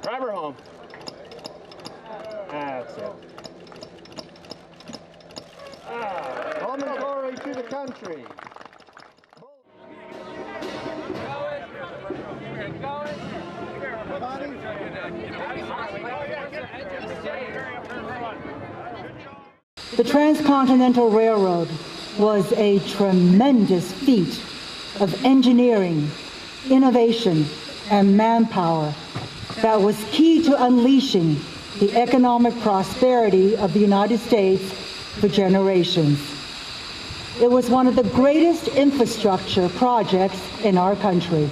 Drive her home. That's it. Home and glory to the country. Keep going. The Transcontinental Railroad was a tremendous feat of engineering, innovation, and manpower that was key to unleashing the economic prosperity of the United States for generations. It was one of the greatest infrastructure projects in our country.